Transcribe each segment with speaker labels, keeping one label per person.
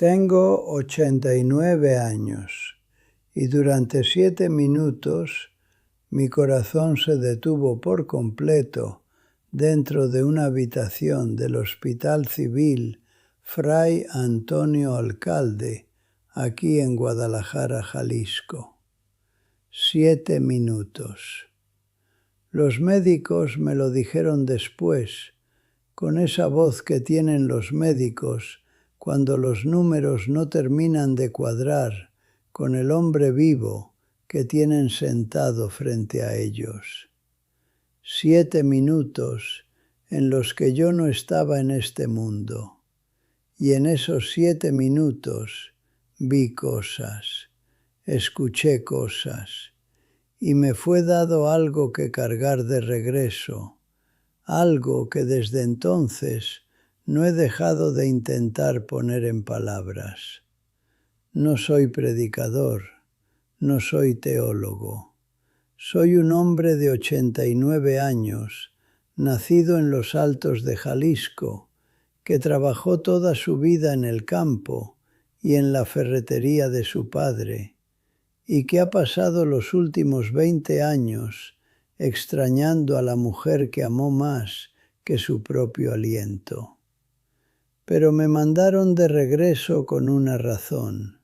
Speaker 1: Tengo 89 años y durante 7 minutos mi corazón se detuvo por completo dentro de una habitación del Hospital Civil Fray Antonio Alcalde, aquí en Guadalajara, Jalisco. 7 minutos. Los médicos me lo dijeron después, con esa voz que tienen los médicos cuando los números no terminan de cuadrar con el hombre vivo que tienen sentado frente a ellos. 7 minutos en los que yo no estaba en este mundo, y en esos 7 minutos vi cosas, escuché cosas, y me fue dado algo que cargar de regreso, algo que desde entonces no he dejado de intentar poner en palabras. No soy predicador, no soy teólogo. Soy un hombre de 89 años, nacido en los Altos de Jalisco, que trabajó toda su vida en el campo y en la ferretería de su padre, y que ha pasado los últimos 20 años extrañando a la mujer que amó más que su propio aliento. Pero me mandaron de regreso con una razón,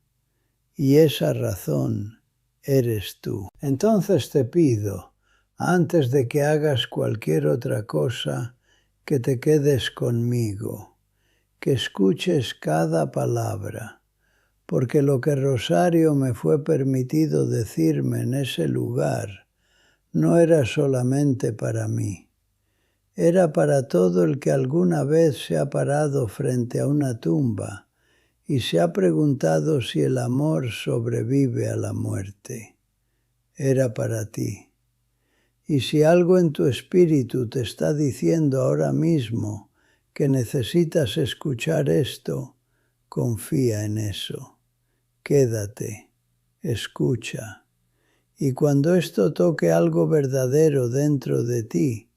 Speaker 1: y esa razón eres tú. Entonces te pido, antes de que hagas cualquier otra cosa, que te quedes conmigo, que escuches cada palabra, porque lo que Rosario me fue permitido decirme en ese lugar no era solamente para mí. Era para todo el que alguna vez se ha parado frente a una tumba y se ha preguntado si el amor sobrevive a la muerte. Era para ti. Y si algo en tu espíritu te está diciendo ahora mismo que necesitas escuchar esto, confía en eso. Quédate, escucha. Y cuando esto toque algo verdadero dentro de ti,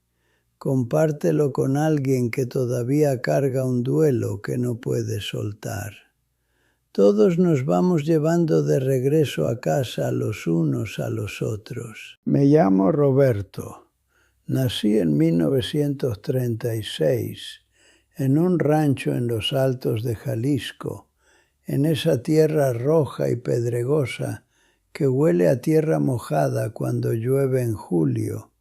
Speaker 1: compártelo con alguien que todavía carga un duelo que no puede soltar. Todos nos vamos llevando de regreso a casa los unos a los otros. Me llamo Roberto. Nací en 1936 en un rancho en los Altos de Jalisco, en esa tierra roja y pedregosa que huele a tierra mojada cuando llueve en julio,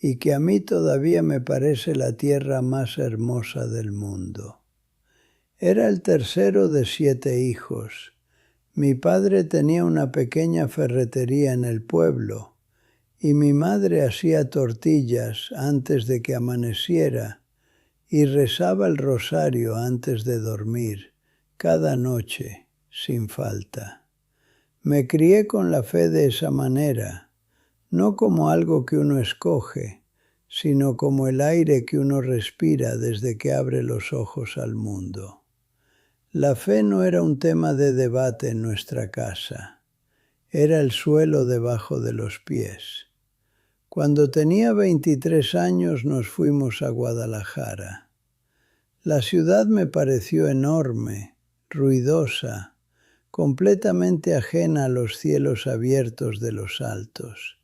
Speaker 1: y que a mí todavía me parece la tierra más hermosa del mundo. Era el tercero de 7 hijos. Mi padre tenía una pequeña ferretería en el pueblo, y mi madre hacía tortillas antes de que amaneciera, y rezaba el rosario antes de dormir, cada noche, sin falta. Me crié con la fe de esa manera, no como algo que uno escoge, sino como el aire que uno respira desde que abre los ojos al mundo. La fe no era un tema de debate en nuestra casa, era el suelo debajo de los pies. Cuando tenía 23 años nos fuimos a Guadalajara. La ciudad me pareció enorme, ruidosa, completamente ajena a los cielos abiertos de los Altos.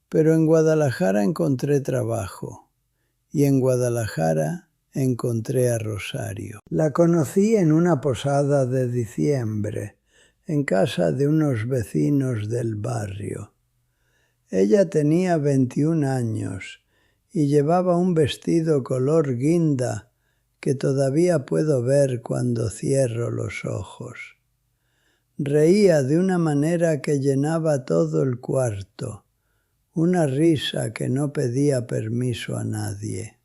Speaker 1: Pero en Guadalajara encontré trabajo, y en Guadalajara encontré a Rosario. La conocí en una posada de diciembre, en casa de unos vecinos del barrio. Ella tenía 21 años y llevaba un vestido color guinda que todavía puedo ver cuando cierro los ojos. Reía de una manera que llenaba todo el cuarto, una risa que no pedía permiso a nadie.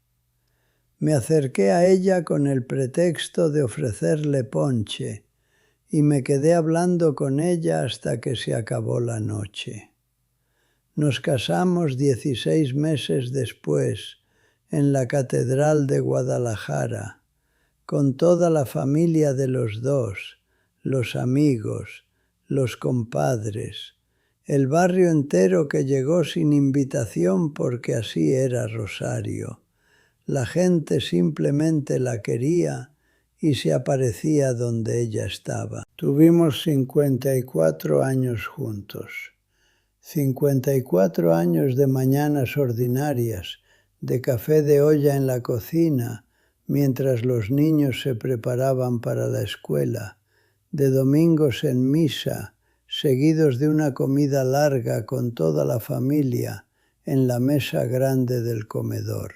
Speaker 1: Me acerqué a ella con el pretexto de ofrecerle ponche y me quedé hablando con ella hasta que se acabó la noche. Nos casamos 16 meses después en la Catedral de Guadalajara, con toda la familia de los dos, los amigos, los compadres, el barrio entero que llegó sin invitación porque así era Rosario. La gente simplemente la quería y se aparecía donde ella estaba. Tuvimos 54 años juntos. 54 años de mañanas ordinarias, de café de olla en la cocina, mientras los niños se preparaban para la escuela, de domingos en misa, seguidos de una comida larga con toda la familia en la mesa grande del comedor.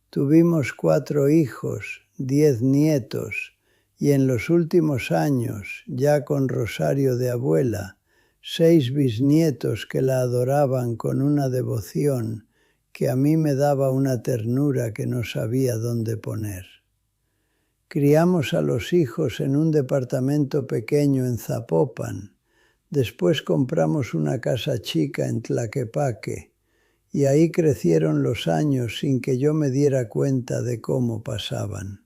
Speaker 1: Tuvimos 4 hijos, 10 nietos, y en los últimos años, ya con Rosario de abuela, 6 bisnietos que la adoraban con una devoción que a mí me daba una ternura que no sabía dónde poner. Criamos a los hijos en un departamento pequeño en Zapopan. Después compramos una casa chica en Tlaquepaque, y ahí crecieron los años sin que yo me diera cuenta de cómo pasaban.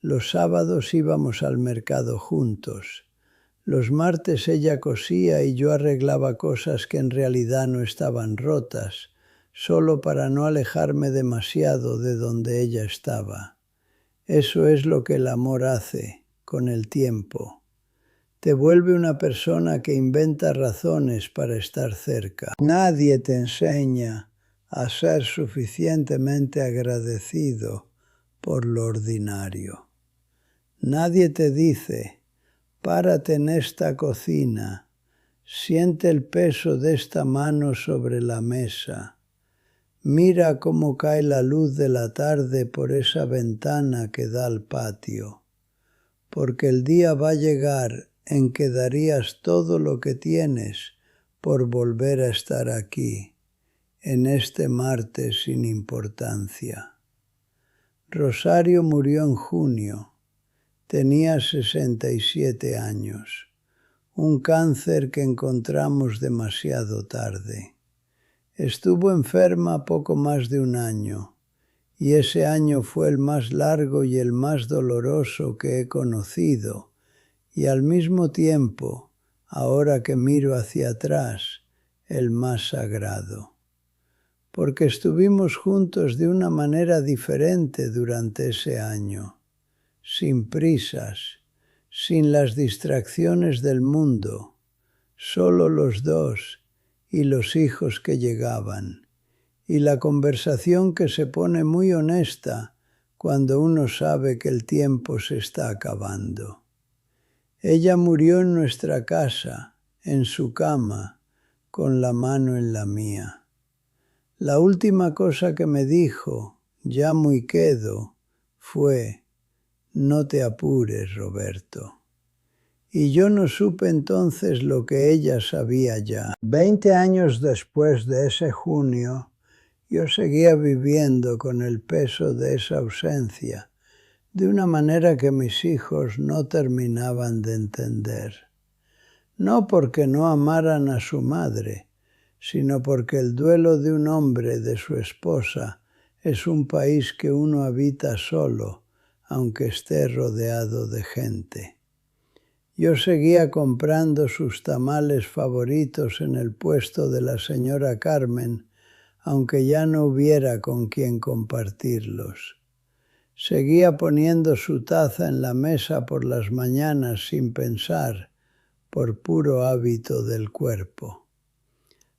Speaker 1: Los sábados íbamos al mercado juntos. Los martes ella cosía y yo arreglaba cosas que en realidad no estaban rotas, solo para no alejarme demasiado de donde ella estaba. Eso es lo que el amor hace con el tiempo. Te vuelve una persona que inventa razones para estar cerca. Nadie te enseña a ser suficientemente agradecido por lo ordinario. Nadie te dice, párate en esta cocina, siente el peso de esta mano sobre la mesa, mira cómo cae la luz de la tarde por esa ventana que da al patio, porque el día va a llegar en que darías todo lo que tienes por volver a estar aquí, en este martes sin importancia. Rosario murió en junio. Tenía 67 años, un cáncer que encontramos demasiado tarde. Estuvo enferma poco más de un año, y ese año fue el más largo y el más doloroso que he conocido, y al mismo tiempo, ahora que miro hacia atrás, el más sagrado. Porque estuvimos juntos de una manera diferente durante ese año. Sin prisas, sin las distracciones del mundo, solo los dos y los hijos que llegaban, y la conversación que se pone muy honesta cuando uno sabe que el tiempo se está acabando. Ella murió en nuestra casa, en su cama, con la mano en la mía. La última cosa que me dijo, ya muy quedo, fue: no te apures, Roberto. Y yo no supe entonces lo que ella sabía ya. 20 años después de ese junio, yo seguía viviendo con el peso de esa ausencia, de una manera que mis hijos no terminaban de entender. No porque no amaran a su madre, sino porque el duelo de un hombre de su esposa es un país que uno habita solo, aunque esté rodeado de gente. Yo seguía comprando sus tamales favoritos en el puesto de la señora Carmen, aunque ya no hubiera con quien compartirlos. Seguía poniendo su taza en la mesa por las mañanas sin pensar, por puro hábito del cuerpo.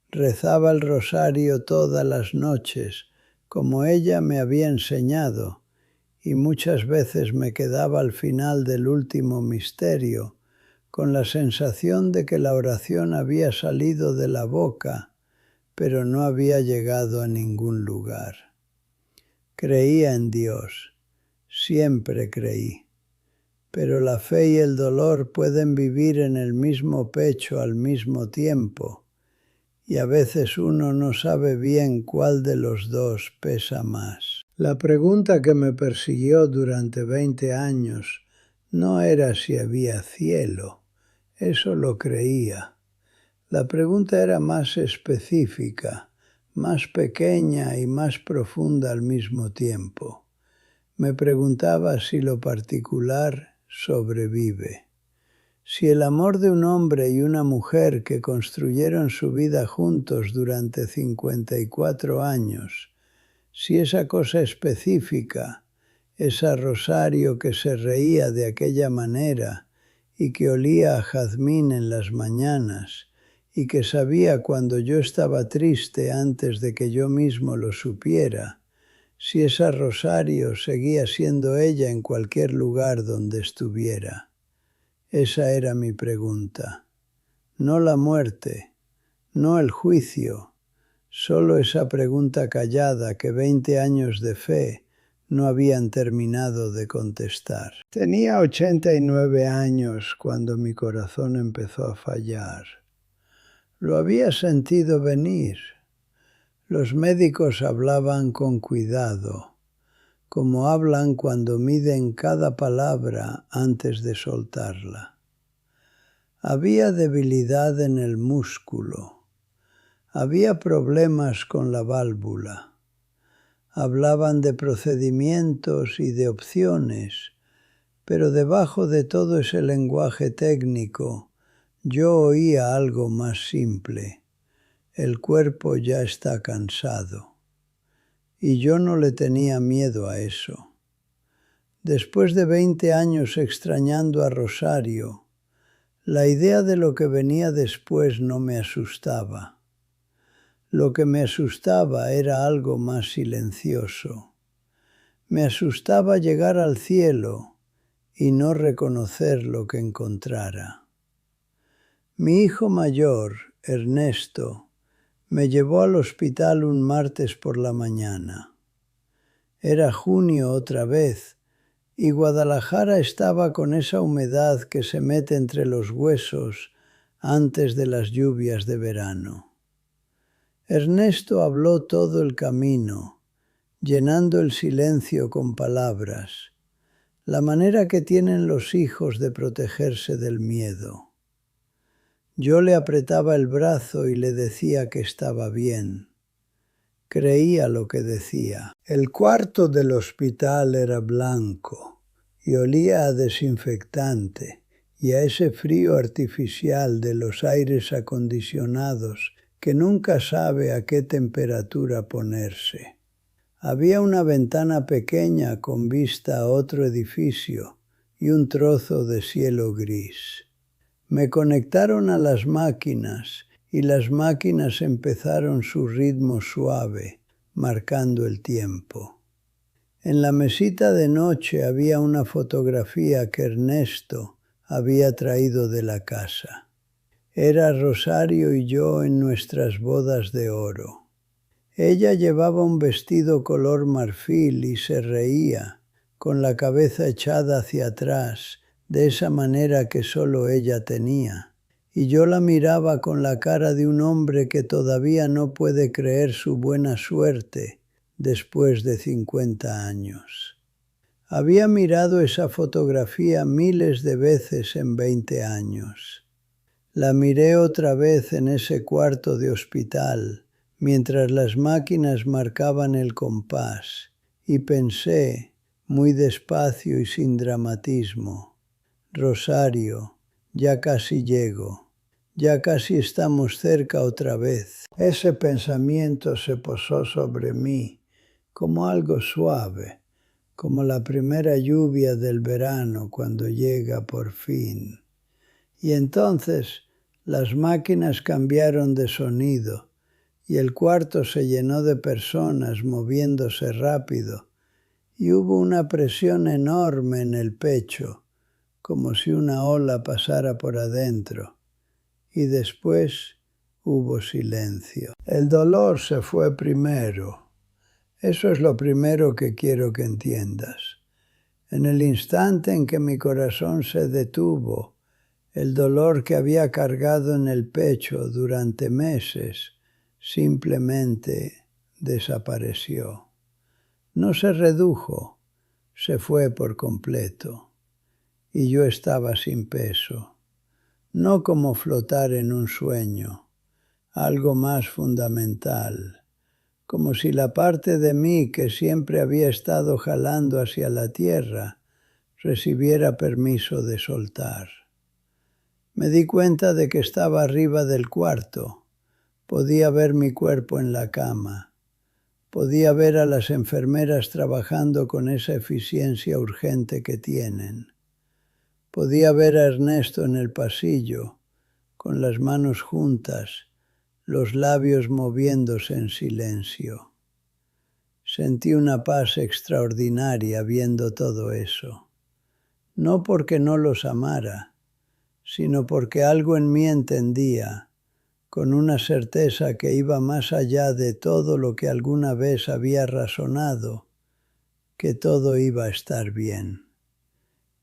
Speaker 1: Rezaba el rosario todas las noches, como ella me había enseñado, y muchas veces me quedaba al final del último misterio, con la sensación de que la oración había salido de la boca, pero no había llegado a ningún lugar. Creía en Dios, siempre creí, pero la fe y el dolor pueden vivir en el mismo pecho al mismo tiempo, y a veces uno no sabe bien cuál de los dos pesa más. La pregunta que me persiguió durante 20 años no era si había cielo, eso lo creía. La pregunta era más específica, más pequeña y más profunda al mismo tiempo. Me preguntaba si lo particular sobrevive. Si el amor de un hombre y una mujer que construyeron su vida juntos durante 54 años, si esa cosa específica, esa Rosario que se reía de aquella manera y que olía a jazmín en las mañanas y que sabía cuando yo estaba triste antes de que yo mismo lo supiera, si esa Rosario seguía siendo ella en cualquier lugar donde estuviera. Esa era mi pregunta. No la muerte, no el juicio, solo esa pregunta callada que 20 años de fe no habían terminado de contestar. Tenía 89 años cuando mi corazón empezó a fallar. Lo había sentido venir. Los médicos hablaban con cuidado, como hablan cuando miden cada palabra antes de soltarla. Había debilidad en el músculo. Había problemas con la válvula. Hablaban de procedimientos y de opciones, pero debajo de todo ese lenguaje técnico yo oía algo más simple. El cuerpo ya está cansado. Y yo no le tenía miedo a eso. Después de 20 años extrañando a Rosario, la idea de lo que venía después no me asustaba. Lo que me asustaba era algo más silencioso. Me asustaba llegar al cielo y no reconocer lo que encontrara. Mi hijo mayor, Ernesto, me llevó al hospital un martes por la mañana. Era junio otra vez, y Guadalajara estaba con esa humedad que se mete entre los huesos antes de las lluvias de verano. Ernesto habló todo el camino, llenando el silencio con palabras, la manera que tienen los hijos de protegerse del miedo. Yo le apretaba el brazo y le decía que estaba bien. Creía lo que decía. El cuarto del hospital era blanco y olía a desinfectante y a ese frío artificial de los aires acondicionados que nunca sabe a qué temperatura ponerse. Había una ventana pequeña con vista a otro edificio y un trozo de cielo gris. Me conectaron a las máquinas y las máquinas empezaron su ritmo suave, marcando el tiempo. En la mesita de noche había una fotografía que Ernesto había traído de la casa. Era Rosario y yo en nuestras bodas de oro. Ella llevaba un vestido color marfil y se reía, con la cabeza echada hacia atrás, de esa manera que solo ella tenía. Y yo la miraba con la cara de un hombre que todavía no puede creer su buena suerte después de 50 años. Había mirado esa fotografía miles de veces en 20 años. La miré otra vez en ese cuarto de hospital, mientras las máquinas marcaban el compás, y pensé, muy despacio y sin dramatismo, Rosario, ya casi llego. Ya casi estamos cerca otra vez. Ese pensamiento se posó sobre mí como algo suave, como la primera lluvia del verano cuando llega por fin. Y entonces las máquinas cambiaron de sonido y el cuarto se llenó de personas moviéndose rápido y hubo una presión enorme en el pecho, como si una ola pasara por adentro. Y después hubo silencio. El dolor se fue primero. Eso es lo primero que quiero que entiendas. En el instante en que mi corazón se detuvo, el dolor que había cargado en el pecho durante meses simplemente desapareció. No se redujo, se fue por completo. Y yo estaba sin peso. No como flotar en un sueño, algo más fundamental, como si la parte de mí que siempre había estado jalando hacia la tierra recibiera permiso de soltar. Me di cuenta de que estaba arriba del cuarto, podía ver mi cuerpo en la cama, Podía ver a las enfermeras trabajando con esa eficiencia urgente que tienen. Podía ver a Ernesto en el pasillo, con las manos juntas, los labios moviéndose en silencio. Sentí una paz extraordinaria viendo todo eso. No porque no los amara, sino porque algo en mí entendía, con una certeza que iba más allá de todo lo que alguna vez había razonado, que todo iba a estar bien,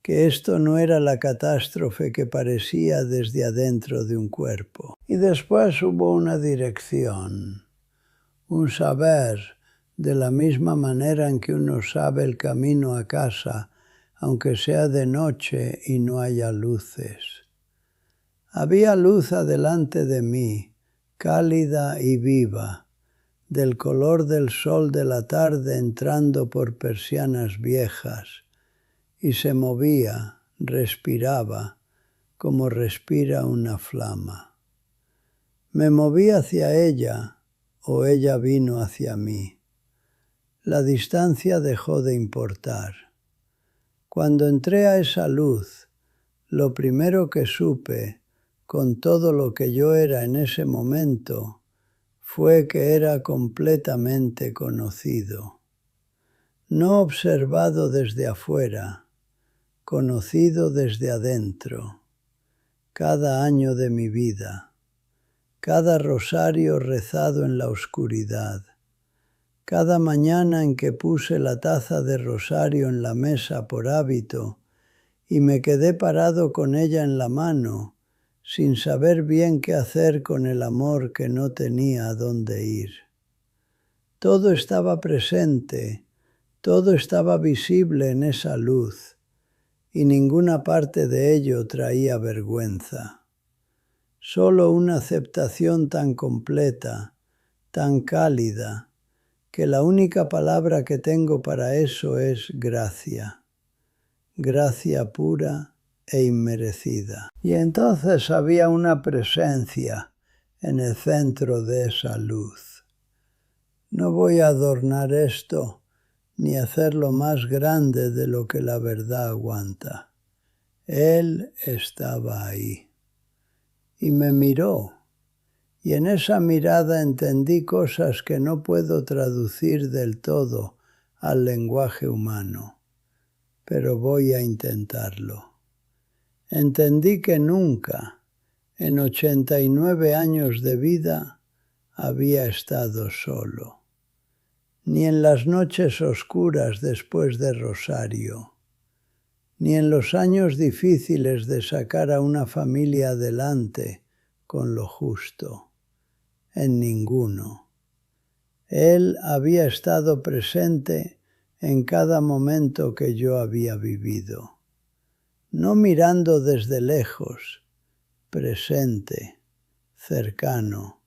Speaker 1: que esto no era la catástrofe que parecía desde adentro de un cuerpo. Y después hubo una dirección, un saber, de la misma manera en que uno sabe el camino a casa, aunque sea de noche y no haya luces. Había luz adelante de mí, cálida y viva, del color del sol de la tarde entrando por persianas viejas, y se movía, respiraba, como respira una flama. Me moví hacia ella, o ella vino hacia mí. La distancia dejó de importar. Cuando entré a esa luz, lo primero que supe, con todo lo que yo era en ese momento, fue que era completamente conocido. No observado desde afuera, conocido desde adentro. Cada año de mi vida, cada rosario rezado en la oscuridad, cada mañana en que puse la taza de rosario en la mesa por hábito y me quedé parado con ella en la mano, sin saber bien qué hacer con el amor que no tenía a dónde ir. Todo estaba presente, todo estaba visible en esa luz, y ninguna parte de ello traía vergüenza. Solo una aceptación tan completa, tan cálida, que la única palabra que tengo para eso es gracia. Gracia pura e inmerecida. Y entonces había una presencia en el centro de esa luz. No voy a adornar esto ni hacerlo más grande de lo que la verdad aguanta. Él estaba ahí. Y me miró. Y en esa mirada entendí cosas que no puedo traducir del todo al lenguaje humano. Pero voy a intentarlo. Entendí que nunca, en 89 años de vida, había estado solo, ni en las noches oscuras después de rosario, ni en los años difíciles de sacar a una familia adelante con lo justo, en ninguno. Él había estado presente en cada momento que yo había vivido. No mirando desde lejos, presente, cercano,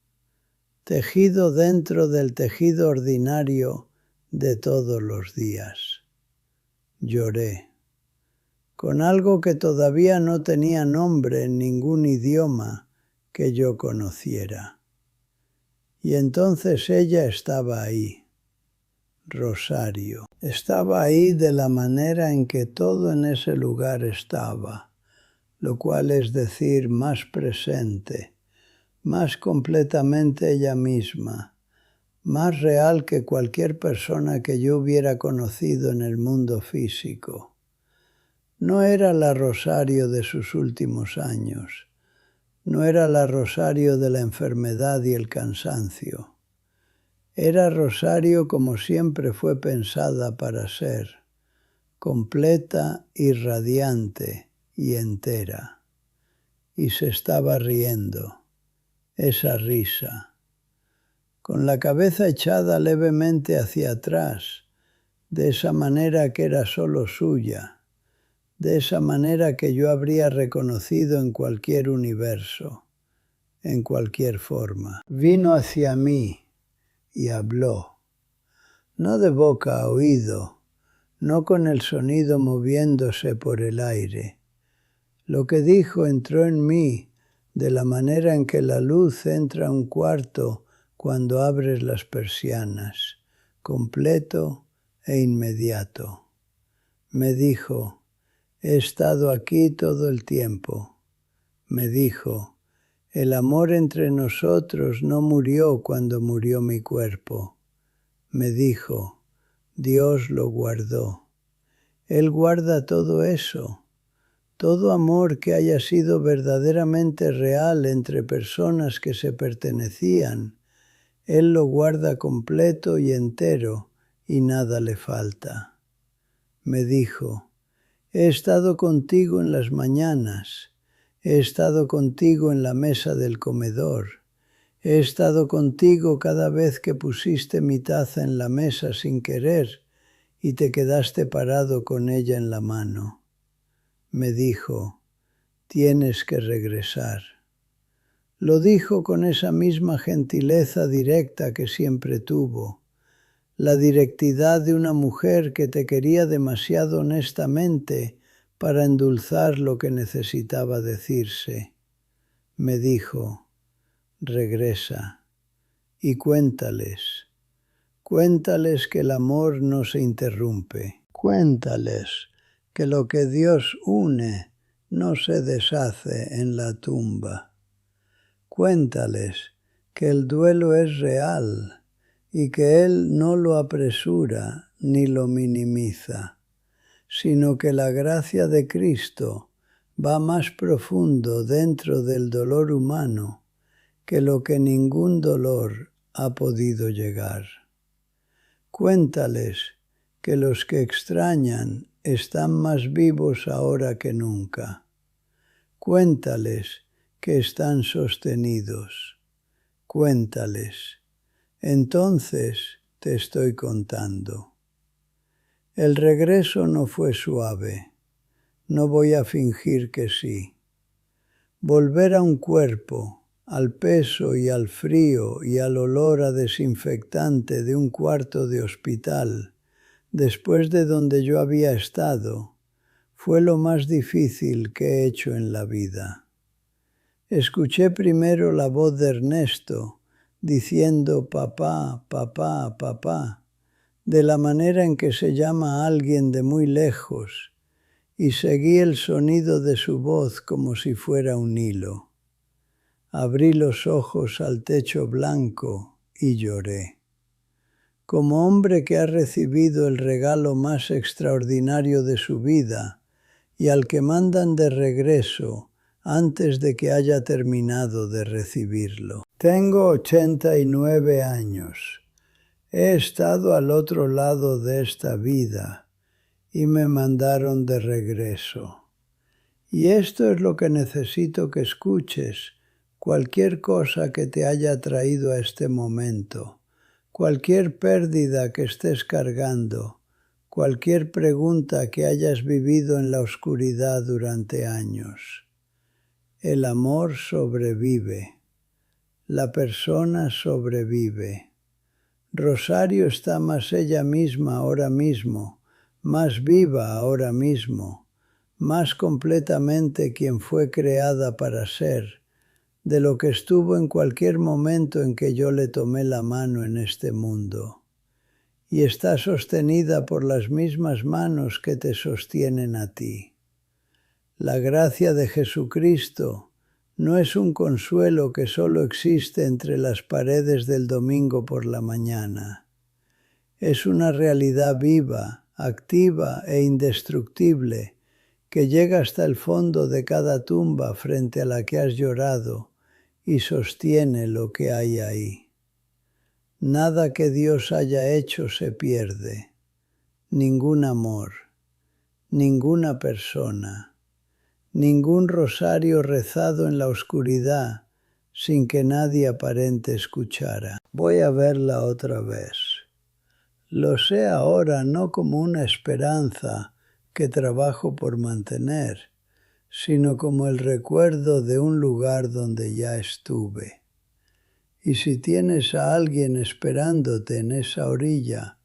Speaker 1: tejido dentro del tejido ordinario de todos los días. Lloré, con algo que todavía no tenía nombre en ningún idioma que yo conociera. Y entonces ella estaba ahí. Rosario. Estaba ahí de la manera en que todo en ese lugar estaba, lo cual es decir, más presente, más completamente ella misma, más real que cualquier persona que yo hubiera conocido en el mundo físico. No era la Rosario de sus últimos años, no era la Rosario de la enfermedad y el cansancio. Era Rosario como siempre fue pensada para ser, completa y radiante y entera. Y se estaba riendo, esa risa, con la cabeza echada levemente hacia atrás, de esa manera que era solo suya, de esa manera que yo habría reconocido en cualquier universo, en cualquier forma. Vino hacia mí y habló, no de boca a oído, no con el sonido moviéndose por el aire. Lo que dijo entró en mí de la manera en que la luz entra a un cuarto cuando abres las persianas, completo e inmediato. Me dijo, he estado aquí todo el tiempo. Me dijo, el amor entre nosotros no murió cuando murió mi cuerpo. Me dijo, Dios lo guardó. Él guarda todo eso. Todo amor que haya sido verdaderamente real entre personas que se pertenecían, Él lo guarda completo y entero y nada le falta. Me dijo, he estado contigo en las mañanas, he estado contigo en la mesa del comedor, he estado contigo cada vez que pusiste mi taza en la mesa sin querer y te quedaste parado con ella en la mano. Me dijo, tienes que regresar. Lo dijo con esa misma gentileza directa que siempre tuvo, la directidad de una mujer que te quería demasiado honestamente para endulzar lo que necesitaba decirse. Me dijo, regresa y cuéntales que el amor no se interrumpe. Cuéntales que lo que Dios une no se deshace en la tumba. Cuéntales que el duelo es real y que Él no lo apresura ni lo minimiza, sino que la gracia de Cristo va más profundo dentro del dolor humano que lo que ningún dolor ha podido llegar. Cuéntales que los que extrañan están más vivos ahora que nunca. Cuéntales que están sostenidos. Cuéntales. Entonces te estoy contando. El regreso no fue suave. No voy a fingir que sí. Volver a un cuerpo, al peso y al frío y al olor a desinfectante de un cuarto de hospital, después de donde yo había estado, fue lo más difícil que he hecho en la vida. Escuché primero la voz de Ernesto diciendo papá, papá, papá, de la manera en que se llama a alguien de muy lejos, y seguí el sonido de su voz como si fuera un hilo. Abrí los ojos al techo blanco y lloré. Como hombre que ha recibido el regalo más extraordinario de su vida y al que mandan de regreso antes de que haya terminado de recibirlo. Tengo 89 años. He estado al otro lado de esta vida y me mandaron de regreso. Y esto es lo que necesito que escuches, cualquier cosa que te haya traído a este momento, cualquier pérdida que estés cargando, cualquier pregunta que hayas vivido en la oscuridad durante años. El amor sobrevive. La persona sobrevive. Rosario está más ella misma ahora mismo, más viva ahora mismo, más completamente quien fue creada para ser, de lo que estuvo en cualquier momento en que yo le tomé la mano en este mundo. Y está sostenida por las mismas manos que te sostienen a ti. La gracia de Jesucristo no es un consuelo que solo existe entre las paredes del domingo por la mañana. Es una realidad viva, activa e indestructible que llega hasta el fondo de cada tumba frente a la que has llorado y sostiene lo que hay ahí. Nada que Dios haya hecho se pierde, ningún amor, ninguna persona, ningún rosario rezado en la oscuridad sin que nadie aparente escuchara. Voy a verla otra vez. Lo sé ahora no como una esperanza que trabajo por mantener, sino como el recuerdo de un lugar donde ya estuve. Y si tienes a alguien esperándote en esa orilla,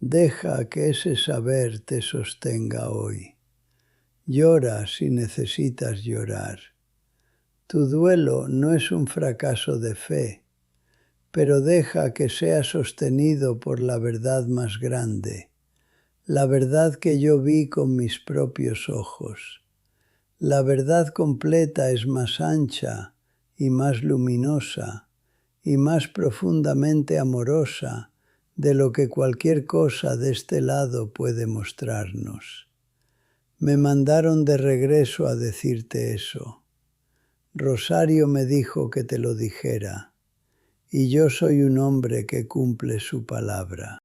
Speaker 1: deja que ese saber te sostenga hoy. Llora si necesitas llorar. Tu duelo no es un fracaso de fe, pero deja que sea sostenido por la verdad más grande, la verdad que yo vi con mis propios ojos. La verdad completa es más ancha y más luminosa y más profundamente amorosa de lo que cualquier cosa de este lado puede mostrarnos. Me mandaron de regreso a decirte eso. Rosario me dijo que te lo dijera, y yo soy un hombre que cumple su palabra.